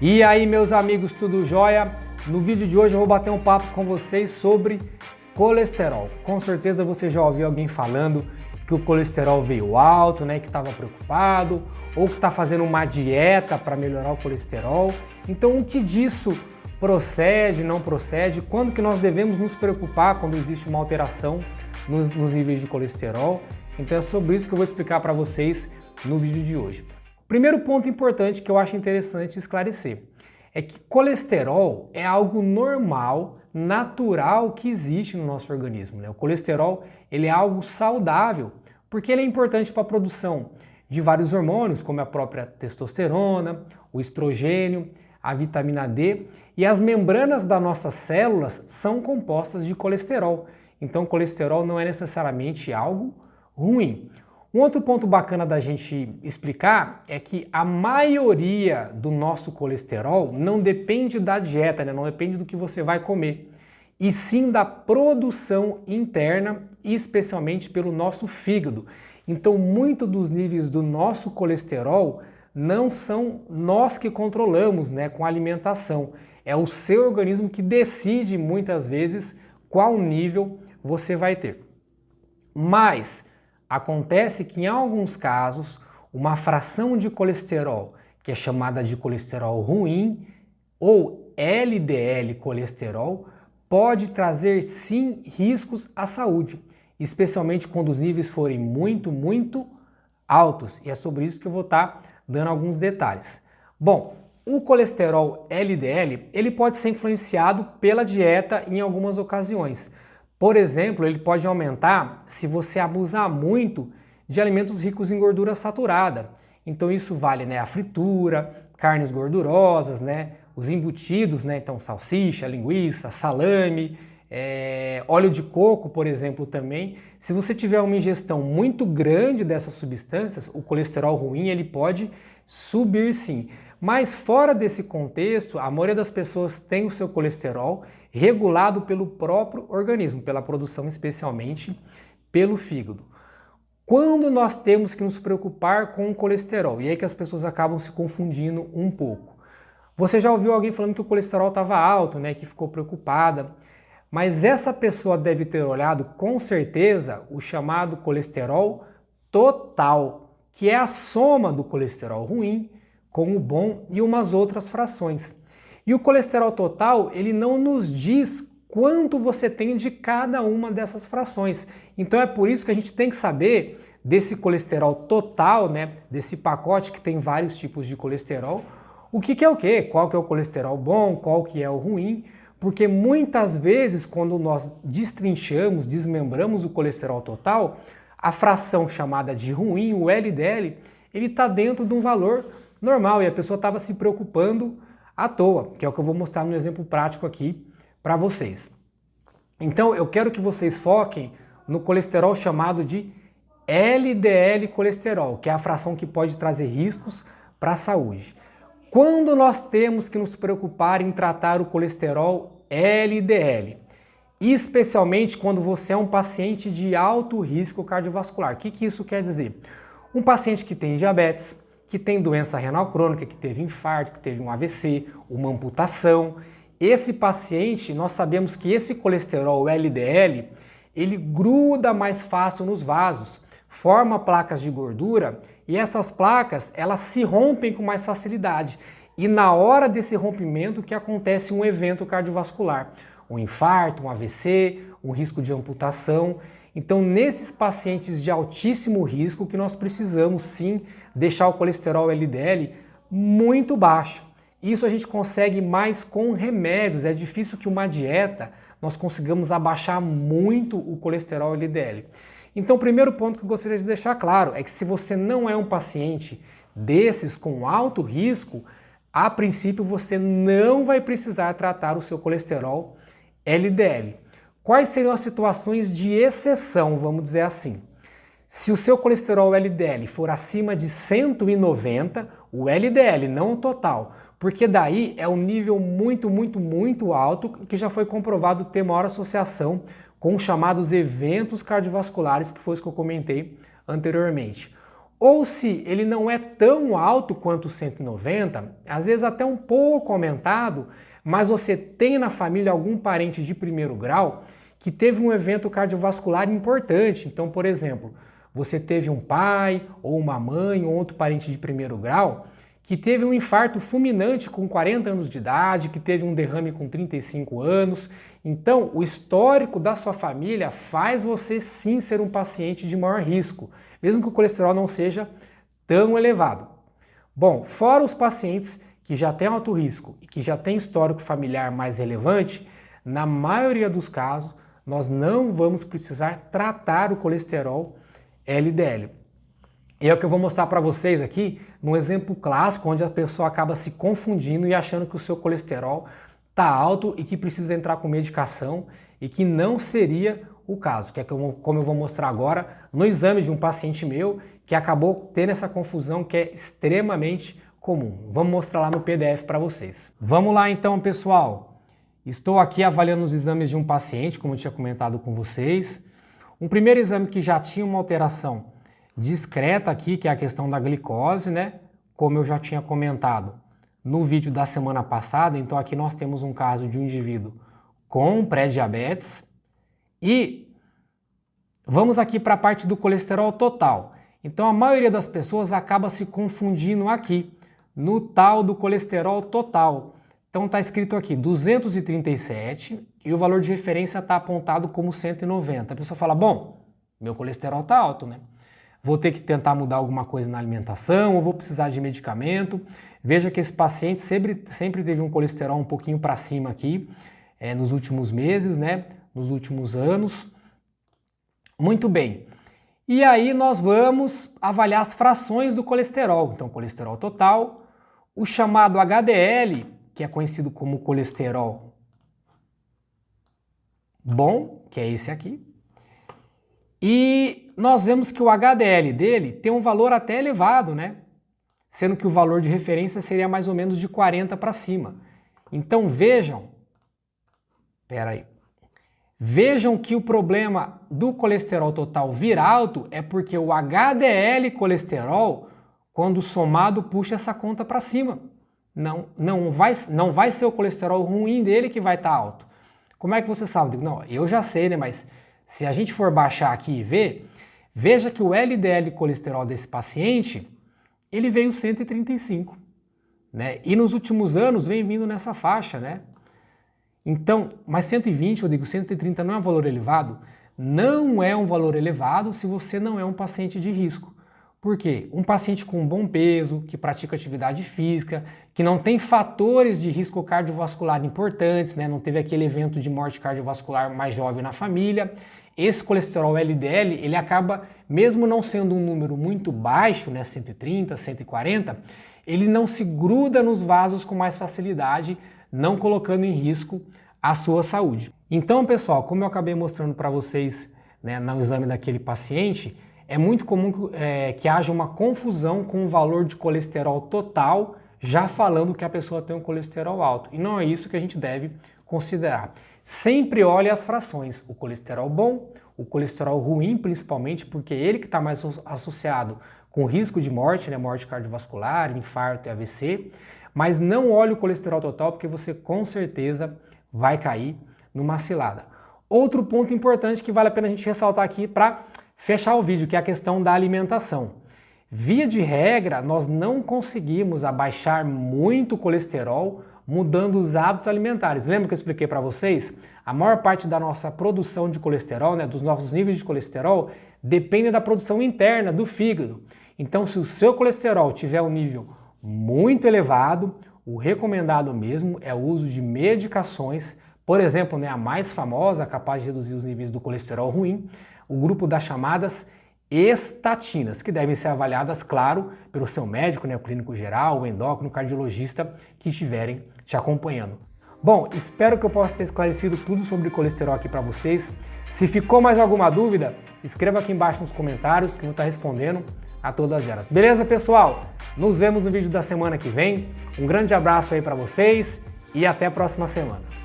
E aí, meus amigos, tudo jóia? No vídeo de hoje eu vou bater um papo com vocês sobre colesterol. Com certeza você já ouviu alguém falando que o colesterol veio alto, né, que estava preocupado, ou que está fazendo uma dieta para melhorar o colesterol. Então, o que disso procede, não procede? Quando que nós devemos nos preocupar quando existe uma alteração nos níveis de colesterol? Então é sobre isso que eu vou explicar para vocês no vídeo de hoje. Primeiro ponto importante que eu acho interessante esclarecer é que colesterol é algo normal, natural que existe no nosso organismo, né? O colesterol ele é algo saudável porque ele é importante para a produção de vários hormônios, como a própria testosterona, o estrogênio, a vitamina D, e as membranas das nossas células são compostas de colesterol. Então, colesterol não é necessariamente algo ruim. Um outro ponto bacana da gente explicar é que a maioria do nosso colesterol não depende da dieta, né? Não depende do que você vai comer, e sim da produção interna, e especialmente pelo nosso fígado. Então, muito dos níveis do nosso colesterol não são nós que controlamos, né, com a alimentação. É o seu organismo que decide muitas vezes qual nível você vai ter. Mas acontece que em alguns casos, uma fração de colesterol, que é chamada de colesterol ruim, ou LDL colesterol, pode trazer sim riscos à saúde, especialmente quando os níveis forem muito altos. E é sobre isso que eu vou estar dando alguns detalhes. Bom, o colesterol LDL, ele pode ser influenciado pela dieta em algumas ocasiões. Por exemplo, ele pode aumentar se você abusar muito de alimentos ricos em gordura saturada. Então isso vale, né, a fritura, carnes gordurosas, né, os embutidos, né, então salsicha, linguiça, salame, óleo de coco, por exemplo, também. Se você tiver uma ingestão muito grande dessas substâncias, o colesterol ruim ele pode subir sim. Mas fora desse contexto, a maioria das pessoas tem o seu colesterol regulado pelo próprio organismo, pela produção especialmente pelo fígado. Quando nós temos que nos preocupar com o colesterol? E aí que as pessoas acabam se confundindo um pouco. Você já ouviu alguém falando que o colesterol estava alto, né, que ficou preocupada, mas essa pessoa deve ter olhado com certeza o chamado colesterol total, que é a soma do colesterol ruim com o bom e umas outras frações. E o colesterol total, ele não nos diz quanto você tem de cada uma dessas frações. Então é por isso que a gente tem que saber desse colesterol total, né, desse pacote que tem vários tipos de colesterol, o que é o quê? Qual que é o colesterol bom, qual que é o ruim, porque muitas vezes quando nós destrinchamos, desmembramos o colesterol total, a fração chamada de ruim, o LDL, ele está dentro de um valor normal e a pessoa estava se preocupando à toa, que é o que eu vou mostrar no exemplo prático aqui para vocês. Então eu quero que vocês foquem no colesterol chamado de LDL colesterol, que é a fração que pode trazer riscos para a saúde. Quando nós temos que nos preocupar em tratar o colesterol LDL, especialmente quando você é um paciente de alto risco cardiovascular. O que isso quer dizer? Um paciente que tem diabetes, que tem doença renal crônica, que teve infarto, que teve um AVC, uma amputação. Esse paciente, nós sabemos que esse colesterol LDL, ele gruda mais fácil nos vasos, forma placas de gordura e essas placas, elas se rompem com mais facilidade. E na hora desse rompimento que acontece um evento cardiovascular, um infarto, um AVC, um risco de amputação. Então, nesses pacientes de altíssimo risco que nós precisamos sim deixar o colesterol LDL muito baixo. Isso a gente consegue mais com remédios. É difícil que uma dieta nós consigamos abaixar muito o colesterol LDL. Então, o primeiro ponto que eu gostaria de deixar claro é que se você não é um paciente desses com alto risco, a princípio você não vai precisar tratar o seu colesterol LDL. Quais seriam as situações de exceção, vamos dizer assim? Se o seu colesterol LDL for acima de 190, o LDL, não o total, porque daí é um nível muito alto que já foi comprovado ter maior associação com os chamados eventos cardiovasculares, que foi isso que eu comentei anteriormente. Ou se ele não é tão alto quanto 190, às vezes até um pouco aumentado, mas você tem na família algum parente de primeiro grau que teve um evento cardiovascular importante. Então, por exemplo, você teve um pai, ou uma mãe, ou outro parente de primeiro grau, que teve um infarto fulminante com 40 anos de idade, que teve um derrame com 35 anos. Então, o histórico da sua família faz você sim ser um paciente de maior risco, mesmo que o colesterol não seja tão elevado. Bom, fora os pacientes que já têm alto risco e que já têm histórico familiar mais relevante, na maioria dos casos, nós não vamos precisar tratar o colesterol LDL. E é o que eu vou mostrar para vocês aqui, num exemplo clássico, onde a pessoa acaba se confundindo e achando que o seu colesterol está alto e que precisa entrar com medicação e que não seria o caso, que é como eu vou mostrar agora no exame de um paciente meu que acabou tendo essa confusão que é extremamente comum. Vamos mostrar lá no PDF para vocês. Vamos lá então, pessoal. Estou aqui avaliando os exames de um paciente, como eu tinha comentado com vocês. Um primeiro exame que já tinha uma alteração discreta aqui, que é a questão da glicose, né? Como eu já tinha comentado no vídeo da semana passada. Então aqui nós temos um caso de um indivíduo com pré-diabetes. E vamos aqui para a parte do colesterol total. Então a maioria das pessoas acaba se confundindo aqui no tal do colesterol total. Então está escrito aqui 237 e o valor de referência está apontado como 190. A pessoa fala, bom, meu colesterol está alto, né? Vou ter que tentar mudar alguma coisa na alimentação ou vou precisar de medicamento. Veja que esse paciente sempre teve um colesterol um pouquinho para cima aqui, nos últimos meses, né? Nos últimos anos. Muito bem. E aí nós vamos avaliar as frações do colesterol. Então, colesterol total, o chamado HDL, que é conhecido como colesterol bom, que é esse aqui. E nós vemos que o HDL dele tem um valor até elevado, né? Sendo que o valor de referência seria mais ou menos de 40 para cima. Então vejam, vejam que o problema do colesterol total vir alto é porque o HDL colesterol, quando somado, puxa essa conta para cima. Não vai ser o colesterol ruim dele que vai estar alto. Como é que você sabe? Não, eu já sei, né? Mas se a gente for baixar aqui e ver, veja que o LDL colesterol desse paciente, ele veio 135, né? E nos últimos anos vem vindo nessa faixa, né? Então, mas 120, eu digo 130 não é um valor elevado? Não é um valor elevado se você não é um paciente de risco. Por quê? Um paciente com bom peso, que pratica atividade física, que não tem fatores de risco cardiovascular importantes, né? Não teve aquele evento de morte cardiovascular mais jovem na família, esse colesterol LDL, ele acaba, mesmo não sendo um número muito baixo, né? 130, 140, ele não se gruda nos vasos com mais facilidade, não colocando em risco a sua saúde. Então, pessoal, como eu acabei mostrando para vocês, né, no exame daquele paciente, é muito comum que haja uma confusão com o valor de colesterol total, já falando que a pessoa tem um colesterol alto. E não é isso que a gente deve considerar. Sempre olhe as frações, o colesterol bom, o colesterol ruim, principalmente, porque é ele que está mais associado com risco de morte, né, morte cardiovascular, infarto e AVC, mas não olhe o colesterol total, porque você com certeza vai cair numa cilada. Outro ponto importante que vale a pena a gente ressaltar aqui para fechar o vídeo, que é a questão da alimentação. Via de regra, nós não conseguimos abaixar muito o colesterol mudando os hábitos alimentares. Lembra que eu expliquei para vocês? A maior parte da nossa produção de colesterol, né, dos nossos níveis de colesterol, depende da produção interna do fígado. Então, se o seu colesterol tiver um nível muito elevado, o recomendado mesmo é o uso de medicações, por exemplo, né, a mais famosa, capaz de reduzir os níveis do colesterol ruim, o grupo das chamadas estatinas, que devem ser avaliadas, claro, pelo seu médico, né, o clínico geral, o endócrino, o cardiologista que estiverem te acompanhando. Bom, espero que eu possa ter esclarecido tudo sobre colesterol aqui para vocês. Se ficou mais alguma dúvida, escreva aqui embaixo nos comentários que eu vou estar respondendo a todas elas. Beleza, pessoal? Nos vemos no vídeo da semana que vem. Um grande abraço aí para vocês e até a próxima semana.